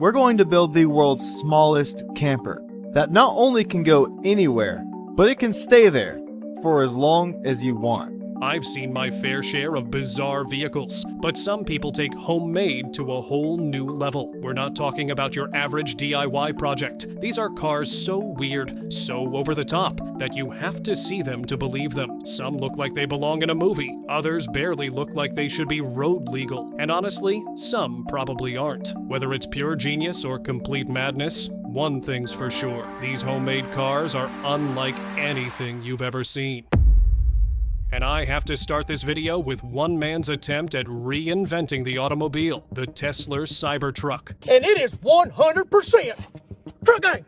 we're going to build the world's smallest camper that not only can go anywhere, but it can stay there for as long as you want. I've seen my fair share of bizarre vehicles, but some people take homemade to a whole new level. We're not talking about your average DIY project. These are cars so weird, so over the top, that you have to see them to believe them. Some look like they belong in a movie, others barely look like they should be road legal, and honestly, some probably aren't. Whether it's pure genius or complete madness, one thing's for sure, these homemade cars are unlike anything you've ever seen. And I have to start this video with one man's attempt at reinventing the automobile, the Tesla Cybertruck. And it is 100% trucking!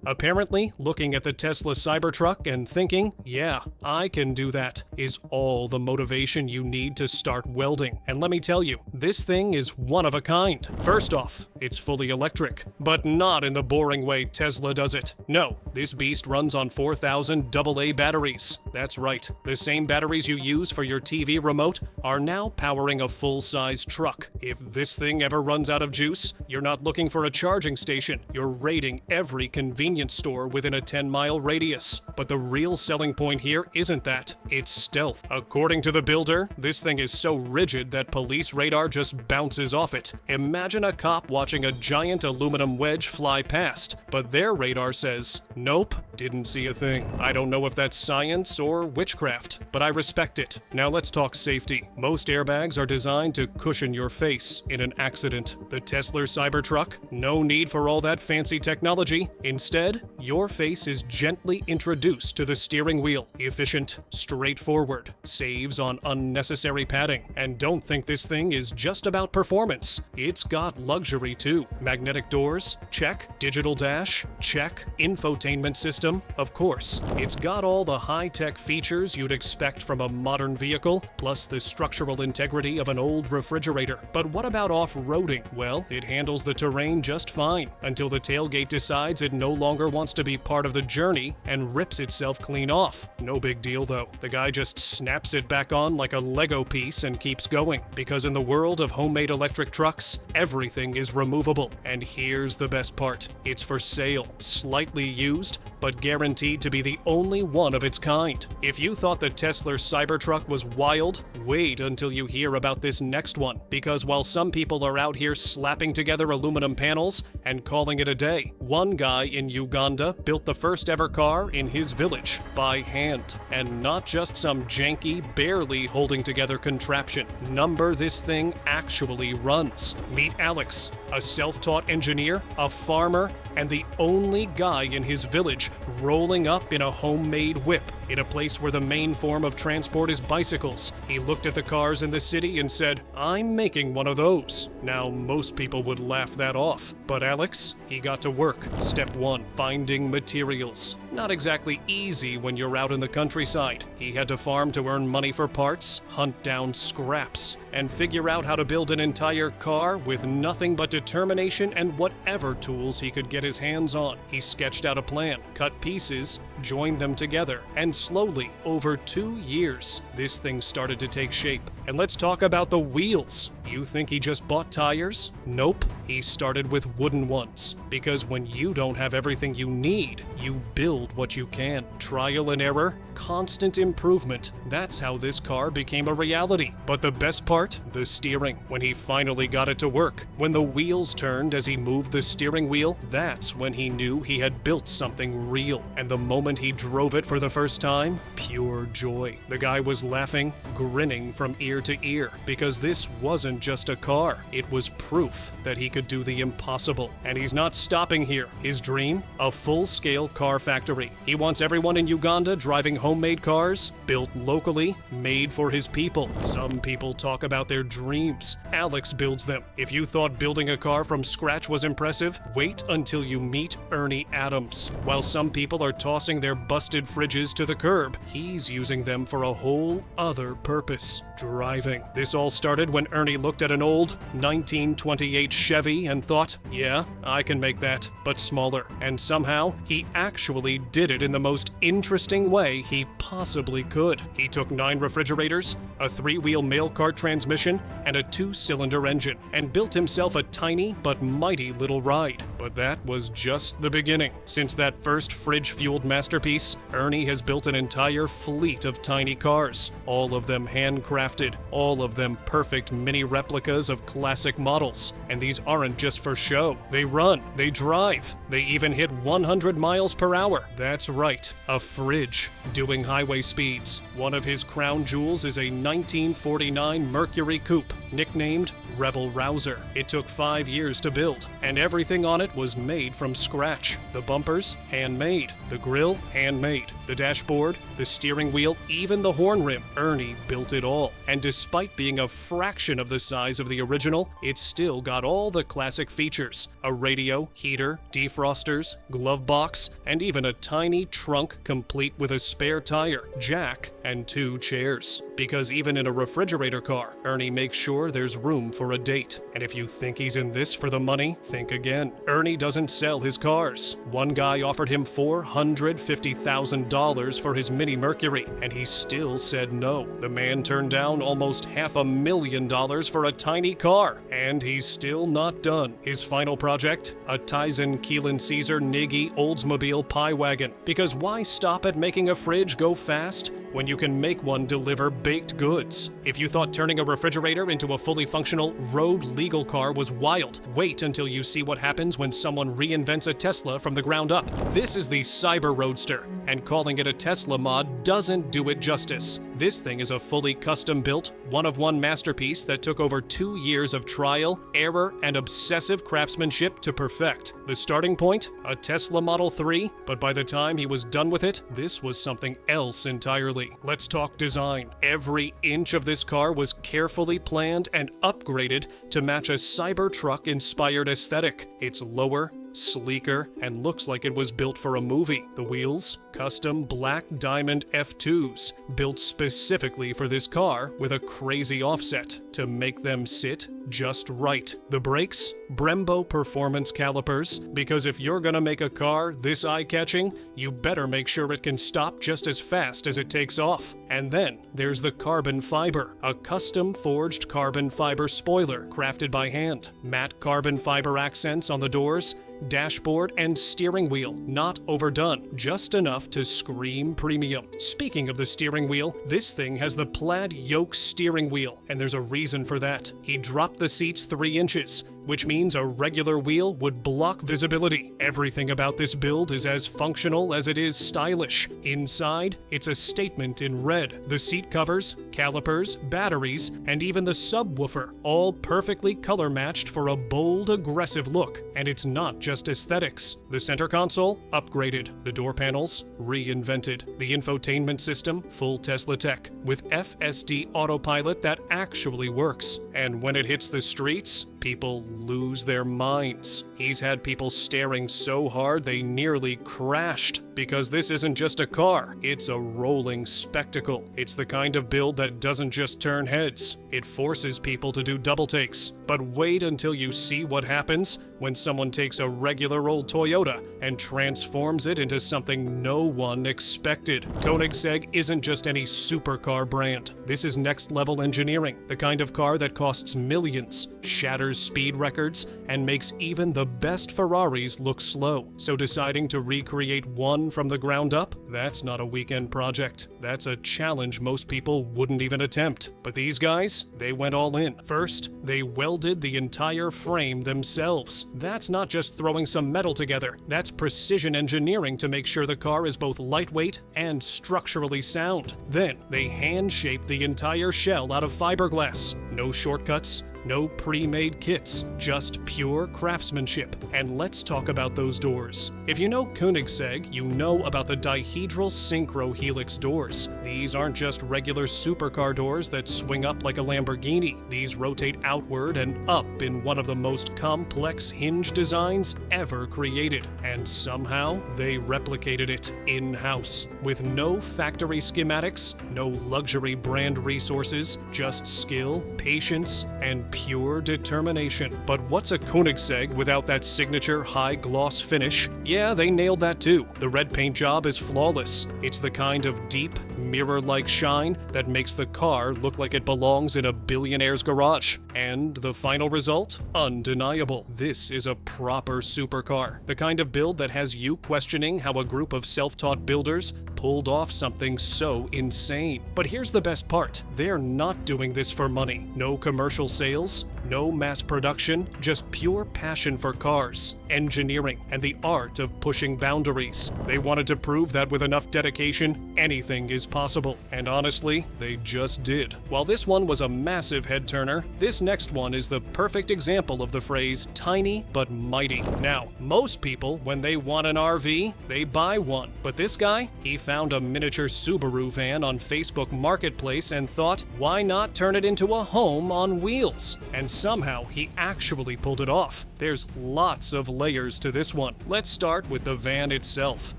Apparently, looking at the Tesla Cybertruck and thinking, yeah, I can do that, is all the motivation you need to start welding. And let me tell you, this thing is one of a kind. First off, it's fully electric, but not in the boring way Tesla does it. No, this beast runs on 4,000 AA batteries. That's right, the same batteries you use for your TV remote are now powering a full-size truck. If this thing ever runs out of juice, you're not looking for a charging station, you're raiding every convenience store within a 10-mile radius. But the real selling point here isn't that, it's stealth. According to the builder, this thing is so rigid that police radar just bounces off it. Imagine a cop watching a giant aluminum wedge fly past, but their radar says, nope, didn't see a thing. I don't know if that's science or witchcraft, but I respect it. Now let's talk safety. Most airbags are designed to cushion your face in an accident. The Tesla Cybertruck, no need for all that fancy technology. Instead, your face is gently introduced to the steering wheel. Efficient, straightforward, saves on unnecessary padding. And don't think this thing is just about performance. It's got luxury too. Magnetic doors? Check. Digital dash? Check. Infotainment system? Of course. It's got all the high-tech features you'd expect from a modern vehicle, plus the structural integrity of an old refrigerator. But what about off-roading? Well, it handles the terrain just fine, until the tailgate decides it no longer wants to be part of the journey and rips itself clean off. No big deal though. The guy just snaps it back on like a Lego piece and keeps going. Because in the world of homemade electric trucks, everything is removable. And here's the best part. It's for sale. Slightly used, but guaranteed to be the only one of its kind. If you thought the Tesla Cybertruck was wild, wait until you hear about this next one. Because while some people are out here slapping together aluminum panels and calling it a day, one guy in Uganda built the first ever car in his village by hand. And not just some janky, barely holding together contraption. Number this thing actually runs. Meet Alex, a self-taught engineer, a farmer, and the only guy in his village rolling up in a homemade whip, in a place where the main form of transport is bicycles. He looked at the cars in the city and said, I'm making one of those. Now, most people would laugh that off, but Alex, he got to work. Step 1, finding materials. Not exactly easy when you're out in the countryside. He had to farm to earn money for parts, hunt down scraps, and figure out how to build an entire car with nothing but determination and whatever tools he could get his hands on. He sketched out a plan, cut pieces, joined them together, and slowly, over 2 years, this thing started to take shape. And let's talk about the wheels. You think he just bought tires? Nope. He started with wooden ones. Because when you don't have everything you need, you build what you can. Trial and error, constant improvement. That's how this car became a reality. But the best part? The steering. When he finally got it to work. When the wheels turned as he moved the steering wheel, that's when he knew he had built something real. And the moment he drove it for the first time, pure joy. The guy was laughing, grinning from ear to ear, because this wasn't just a car. It was proof that he could do the impossible. And he's not stopping here. His dream? A full-scale car factory. He wants everyone in Uganda driving homemade cars, built locally, made for his people. Some people talk about their dreams. Alex builds them. If you thought building a car from scratch was impressive, wait until you meet Ernie Adams. While some people are tossing their busted fridges to the curb, he's using them for a whole other purpose. Driving. This all started when Ernie looked at an old 1928 Chevy and thought, yeah, I can make that. but smaller. And somehow, he actually did it in the most interesting way he possibly could. He took 9 refrigerators, a 3-wheel mail cart transmission, and a 2-cylinder engine, and built himself a tiny but mighty little ride. But that was just the beginning. Since that first fridge-fueled masterpiece, Ernie has built an entire fleet of tiny cars, all of them handcrafted, all of them perfect mini replicas of classic models. And these aren't just for show. They run, they drive, they even hit 100 miles per hour. That's right, a fridge doing highway speeds. One of his crown jewels is a 1949 Mercury Coupe, nicknamed Rebel Rouser. It took 5 years to build, and everything on it was made from scratch. The bumpers, handmade. The grille, handmade. The dashboard, the steering wheel, even the horn rim. Ernie built it all. And despite being a fraction of the size of the original, it still got all the classic features. A radio, heater, defrosters, glove box, and even a tiny trunk complete with a spare tire, jack, and 2 chairs. Because even in a refrigerator car, Ernie makes sure there's room for a date. And if you think he's in this for the money, think again. Ernie doesn't sell his cars. One guy offered him $450,000 for his Mini Mercury, and he still said no. The man turned down almost $500,000 for a tiny car, and he's still not done. His final project? A Tizen Keelan Caesar Nagy Oldsmobile Pie Wagon. Because why stop at making a fridge go fast when you can make one deliver baked goods? If you thought turning a refrigerator into a fully functional, road-legal car was wild, wait until you see what happens when someone reinvents a Tesla from the ground up. This is the Cyber Roadster, and calling it a Tesla mod doesn't do it justice. This thing is a fully custom-built, one-of-one masterpiece that took over 2 years of trial, error, and obsessive craftsmanship to perfect. The starting point? A Tesla Model 3, but by the time he was done with it, this was something else entirely. Let's talk design. Every inch of this car was carefully planned and upgraded to match a Cybertruck-inspired aesthetic. It's lower, sleeker, and looks like it was built for a movie. The wheels? Custom black diamond F2s, built specifically for this car with a crazy offset to make them sit just right. The brakes? Brembo performance calipers, because if you're gonna make a car this eye-catching, you better make sure it can stop just as fast as it takes off. And then there's the carbon fiber, a custom forged carbon fiber spoiler crafted by hand. Matte carbon fiber accents on the doors, dashboard, and steering wheel, not overdone, just enough to scream premium. Speaking of the steering wheel, this thing has the plaid yoke steering wheel, and there's a reason for that. He dropped the seats 3 inches, which means a regular wheel would block visibility. Everything about this build is as functional as it is stylish. Inside, it's a statement in red. The seat covers, calipers, batteries, and even the subwoofer, all perfectly color matched for a bold, aggressive look. And it's not just aesthetics. The center console, upgraded. The door panels, reinvented. The infotainment system, full Tesla tech, with FSD autopilot that actually works. And when it hits the streets, people lose their minds. He's had people staring so hard they nearly crashed, because this isn't just a car, it's a rolling spectacle. It's the kind of build that doesn't just turn heads, it forces people to do double takes. But wait until you see what happens when someone takes a regular old Toyota and transforms it into something no one expected. Koenigsegg isn't just any supercar brand. This is next-level engineering, the kind of car that costs millions, shatters speed records, and makes even the best Ferraris look slow. So deciding to recreate one from the ground up? That's not a weekend project. That's a challenge most people wouldn't even attempt. But these guys, they went all in. First, they welded the entire frame themselves. That's not just throwing some metal together. That's precision engineering to make sure the car is both lightweight and structurally sound. Then, they hand-shaped the entire shell out of fiberglass. No shortcuts, no pre-made kits, just pure craftsmanship. And let's talk about those doors. If you know Koenigsegg, you know about the dihedral synchro helix doors. These aren't just regular supercar doors that swing up like a Lamborghini. These rotate outward and up in one of the most complex hinge designs ever created. And somehow, they replicated it in-house. With no factory schematics, no luxury brand resources, just skill, patience, and pure determination. But what's a Koenigsegg without that signature high-gloss finish? Yeah, they nailed that too. The red paint job is flawless. It's the kind of deep, mirror-like shine that makes the car look like it belongs in a billionaire's garage. And the final result? Undeniable. This is a proper supercar. The kind of build that has you questioning how a group of self-taught builders pulled off something so insane. But here's the best part. They're not doing this for money. No commercial sales, no mass production, just pure passion for cars, engineering, and the art of pushing boundaries. They wanted to prove that with enough dedication, anything is possible. And honestly, they just did. While this one was a massive head turner, this next one is the perfect example of the phrase tiny but mighty. Now, most people, when they want an RV, they buy one. But this guy, he found a miniature Subaru van on Facebook Marketplace and thought, why not turn it into a home on wheels? And somehow he actually pulled it off. There's lots of layers to this one. Let's start with the van itself.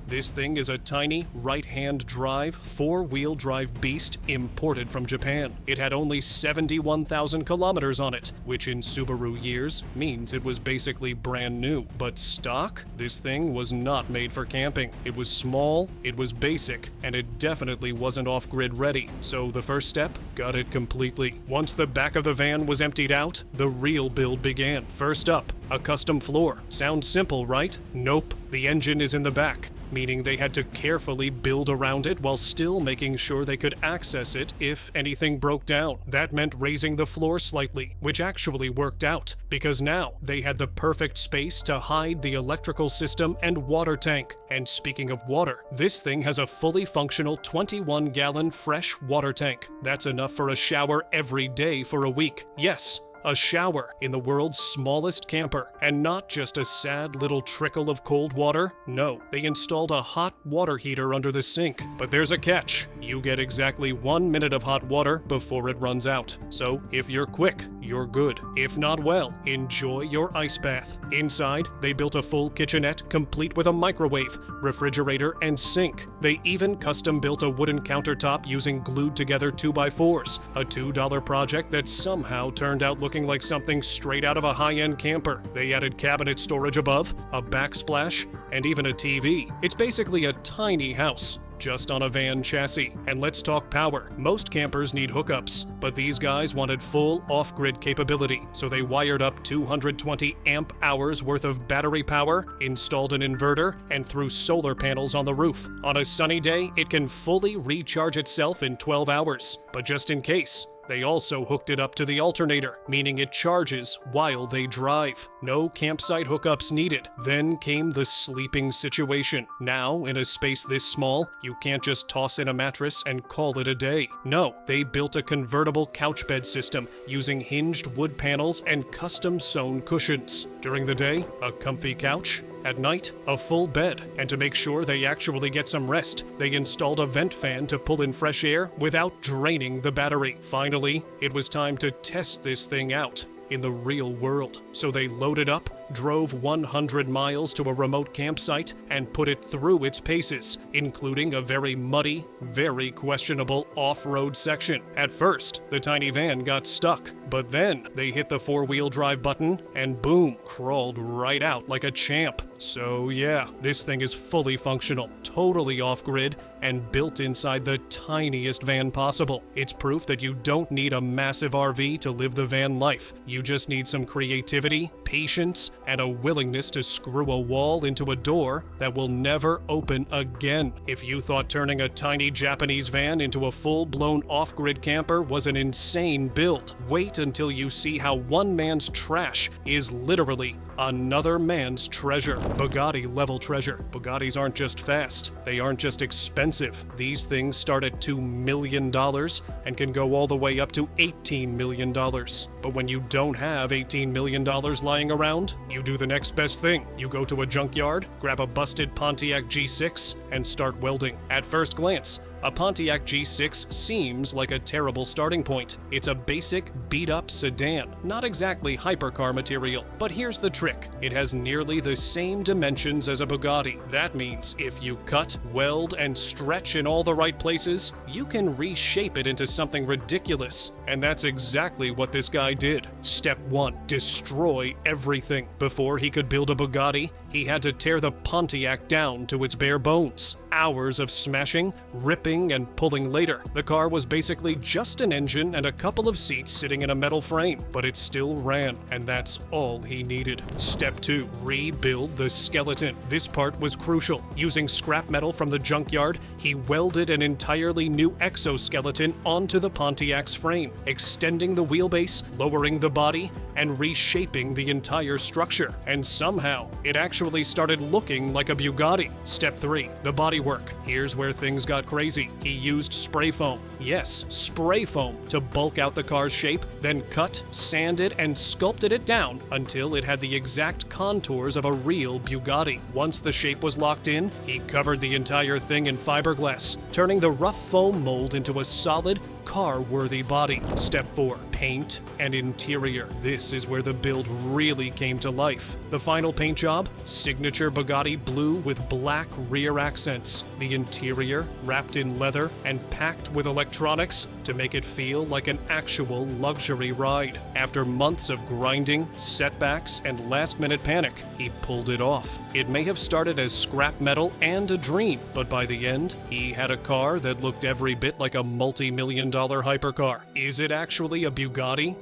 This thing is a tiny right-hand drive, four-wheel drive beast imported from Japan. It had only 71,000 kilometers on it, which in Subaru years means it was basically brand new. But stock? This thing was not made for camping. It was small, it was basic, and it definitely wasn't off-grid ready. So the first step? Got it completely. Once the back of the van was emptied out, the real build began. First up, a custom floor. Sounds simple, right? Nope. The engine is in the back, meaning they had to carefully build around it while still making sure they could access it if anything broke down. That meant raising the floor slightly, which actually worked out, because now they had the perfect space to hide the electrical system and water tank. And speaking of water, this thing has a fully functional 21-gallon fresh water tank. That's enough for a shower every day for a week. Yes, a shower in the world's smallest camper, and not just a sad little trickle of cold water. No, they installed a hot water heater under the sink. But there's a catch. You get exactly 1 minute of hot water before it runs out. So if you're quick, you're good. If not, well, enjoy your ice bath. Inside, they built a full kitchenette complete with a microwave, refrigerator, and sink. They even custom built a wooden countertop using glued together 2x4s, a $2 project that somehow turned out looking like something straight out of a high-end camper. They added cabinet storage above, a backsplash, and even a TV. It's basically a tiny house, just on a van chassis. And let's talk power. Most campers need hookups, but these guys wanted full off-grid capability, so they wired up 220 amp hours worth of battery power, installed an inverter, and threw solar panels on the roof. On a sunny day, it can fully recharge itself in 12 hours. But just in case, they also hooked it up to the alternator, meaning it charges while they drive. No campsite hookups needed. Then came the sleeping situation. Now, in a space this small, you can't just toss in a mattress and call it a day. No, they built a convertible couch bed system using hinged wood panels and custom sewn cushions. During the day, a comfy couch. At night, a full bed, and to make sure they actually get some rest, they installed a vent fan to pull in fresh air without draining the battery. Finally, it was time to test this thing out in the real world. So they loaded up, drove 100 miles to a remote campsite, and put it through its paces, including a very muddy, very questionable off-road section. At first, the tiny van got stuck, but then they hit the four-wheel drive button and boom, crawled right out like a champ. So yeah, this thing is fully functional, totally off-grid, and built inside the tiniest van possible. It's proof that you don't need a massive RV to live the van life. You just need some creativity, patience, and a willingness to screw a wall into a door that will never open again. If you thought turning a tiny Japanese van into a full-blown off-grid camper was an insane build, wait until you see how one man's trash is literally another man's treasure. Bugatti-level treasure. Bugattis aren't just fast. They aren't just expensive. These things start at $2 million and can go all the way up to $18 million. But when you don't have $18 million lying around, you do the next best thing. You go to a junkyard, grab a busted Pontiac G6, and start welding. At first glance, A Pontiac G6 seems like a terrible starting point. It's a basic, beat-up sedan, not exactly hypercar material. But here's the trick. It has nearly the same dimensions as a Bugatti. That means if you cut, weld, and stretch in all the right places, you can reshape it into something ridiculous. And that's exactly what this guy did. Step 1. Destroy everything. Before he could build a Bugatti, he had to tear the Pontiac down to its bare bones. Hours of smashing, ripping, and pulling later. The car was basically just an engine and a couple of seats sitting in a metal frame, but it still ran, and that's all he needed. Step 2. Rebuild the skeleton. This part was crucial. Using scrap metal from the junkyard, he welded an entirely new exoskeleton onto the Pontiac's frame, extending the wheelbase, lowering the body, and reshaping the entire structure. And somehow, it actually started looking like a Bugatti. Step 3. The bodywork. Here's where things got crazy. He used spray foam. Yes, spray foam to bulk out the car's shape, then cut, sanded, and sculpted it down until it had the exact contours of a real Bugatti. Once the shape was locked in, he covered the entire thing in fiberglass, turning the rough foam mold into a solid, car-worthy body. Step 4. Paint and interior. This is where the build really came to life. The final paint job? Signature Bugatti blue with black rear accents. The interior wrapped in leather and packed with electronics to make it feel like an actual luxury ride. After months of grinding, setbacks, and last-minute panic, he pulled it off. It may have started as scrap metal and a dream, but by the end, he had a car that looked every bit like a multi-million-dollar hypercar. Is it actually a Bugatti?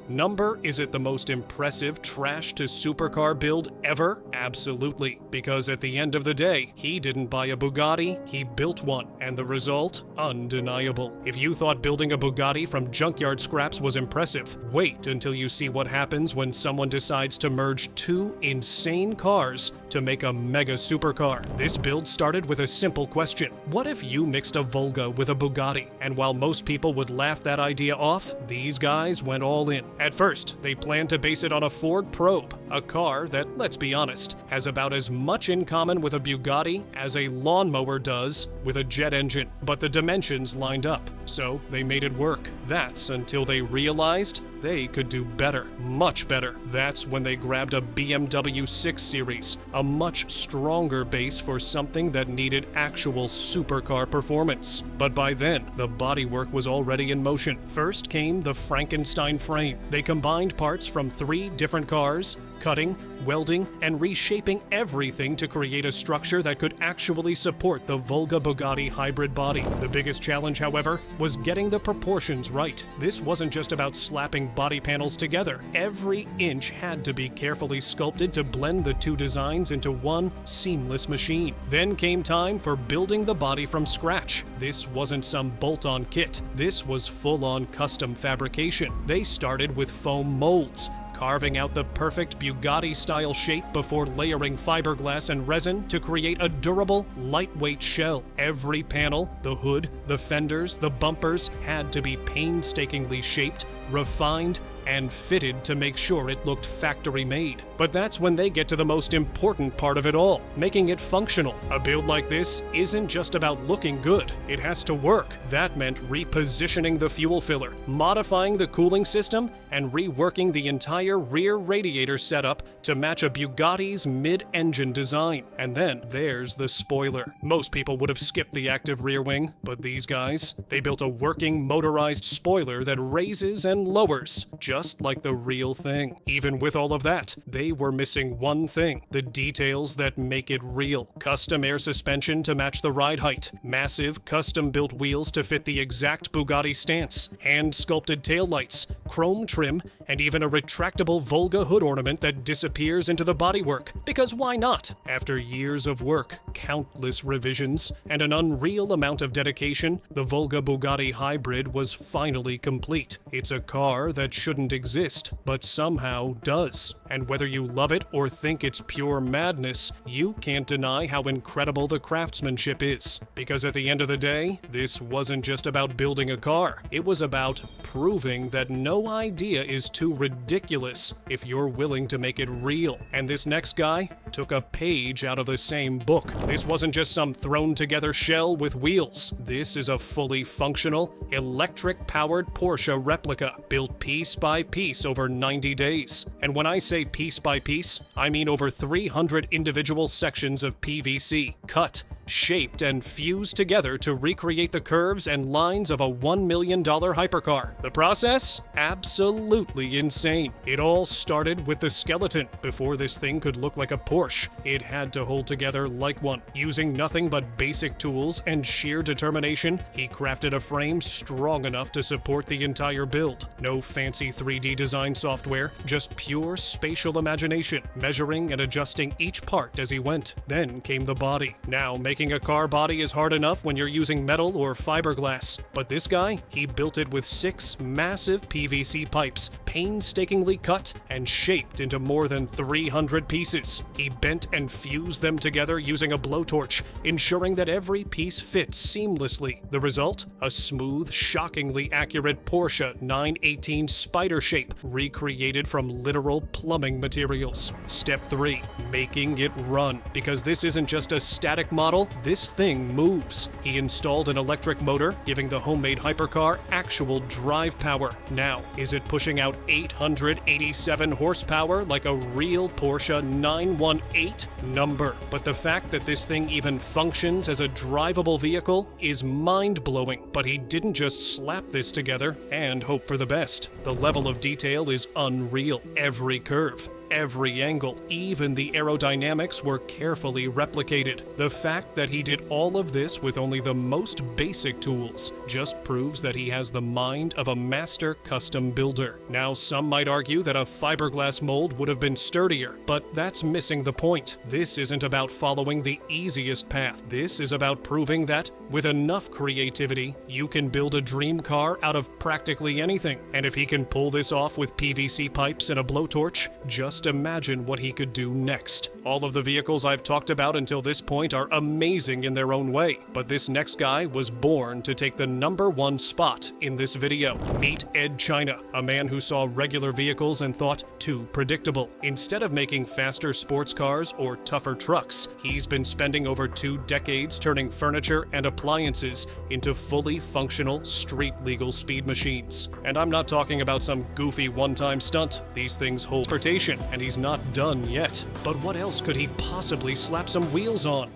Is it the most impressive trash-to-supercar build ever? Absolutely, because at the end of the day, he didn't buy a Bugatti, he built one, and the result? Undeniable. If you thought building a Bugatti from junkyard scraps was impressive, wait until you see what happens when someone decides to merge two insane cars to make a mega supercar. This build started with a simple question. What if you mixed a Volga with a Bugatti? And while most people would laugh that idea off, these guys went all in. At first, they planned to base it on a Ford Probe, a car that, let's be honest, has about as much in common with a Bugatti as a lawnmower does with a jet engine. But the dimensions lined up, so they made it work. That's until they realized they could do better, much better. That's when they grabbed a BMW 6 Series, a much stronger base for something that needed actual supercar performance. But by then, the bodywork was already in motion. First came the Frankenstein frame. They combined parts from 3 different cars, cutting, welding, and reshaping everything to create a structure that could actually support the Volga Bugatti hybrid body. The biggest challenge, however, was getting the proportions right. This wasn't just about slapping body panels together. Every inch had to be carefully sculpted to blend the two designs into one seamless machine. Then came time for building the body from scratch. This wasn't some bolt-on kit. This was full-on custom fabrication. They started with foam molds, carving out the perfect Bugatti-style shape before layering fiberglass and resin to create a durable, lightweight shell. Every panel, the hood, the fenders, the bumpers had to be painstakingly shaped, refined, and fitted to make sure it looked factory-made. But that's when they get to the most important part of it all, making it functional. A build like this isn't just about looking good, it has to work. That meant repositioning the fuel filler, modifying the cooling system, and reworking the entire rear radiator setup to match a Bugatti's mid-engine design. And then there's the spoiler. Most people would have skipped the active rear wing, but these guys, they built a working motorized spoiler that raises and lowers, just like the real thing. Even with all of that, they were missing one thing: the details that make it real. Custom air suspension to match the ride height, massive custom-built wheels to fit the exact Bugatti stance, hand-sculpted taillights, chrome trim, and even a retractable Volga hood ornament that disappears into the bodywork. Because why not? After years of work, countless revisions, and an unreal amount of dedication, the Volga Bugatti hybrid was finally complete. It's a car that shouldn't didn't exist, but somehow does. And whether you love it or think it's pure madness, you can't deny how incredible the craftsmanship is. Because at the end of the day, this wasn't just about building a car, it was about proving that no idea is too ridiculous if you're willing to make it real. And this next guy took a page out of the same book. This wasn't just some thrown together shell with wheels. This is a fully functional, electric-powered Porsche replica, built piece by piece over 90 days. And when I say piece by piece, I mean over 300 individual sections of PVC, cut, shaped, and fused together to recreate the curves and lines of a $1 million hypercar. The process? Absolutely insane. It all started with the skeleton. Before this thing could look like a Porsche, it had to hold together like one. Using nothing but basic tools and sheer determination, he crafted a frame strong enough to support the entire build. No fancy 3D design software, just pure spatial imagination, measuring and adjusting each part as he went. Then came the body. Now, making a car body is hard enough when you're using metal or fiberglass, but this guy, he built it with 6 massive PVC pipes, painstakingly cut and shaped into more than 300 pieces. He bent and fused them together using a blowtorch, ensuring that every piece fits seamlessly. The result? A smooth, shockingly accurate Porsche 918 spider shape, recreated from literal plumbing materials. Step 3. Making it run. Because this isn't just a static model, this thing moves. He installed an electric motor, giving the homemade hypercar actual drive power. Now, is it pushing out 887 horsepower like a real Porsche 918? Number. But the fact that this thing even functions as a drivable vehicle is mind-blowing. But he didn't just slap this together and hope for the best. The level of detail is unreal. Every curve, every angle, even the aerodynamics were carefully replicated. The fact that he did all of this with only the most basic tools just proves that he has the mind of a master custom builder. Now, some might argue that a fiberglass mold would have been sturdier, but that's missing the point. This isn't about following the easiest path. This is about proving that, with enough creativity, you can build a dream car out of practically anything. And if he can pull this off with PVC pipes and a blowtorch, just imagine what he could do next. All of the vehicles I've talked about until this point are amazing in their own way, but this next guy was born to take the #1 spot in this video. Meet Ed China, a man who saw regular vehicles and thought too predictable. Instead of making faster sports cars or tougher trucks, he's been spending over 2 decades turning furniture and appliances into fully functional, street-legal speed machines. And I'm not talking about some goofy one-time stunt. These things hold transportation, and he's not done yet. But what else could he possibly slap some wheels on?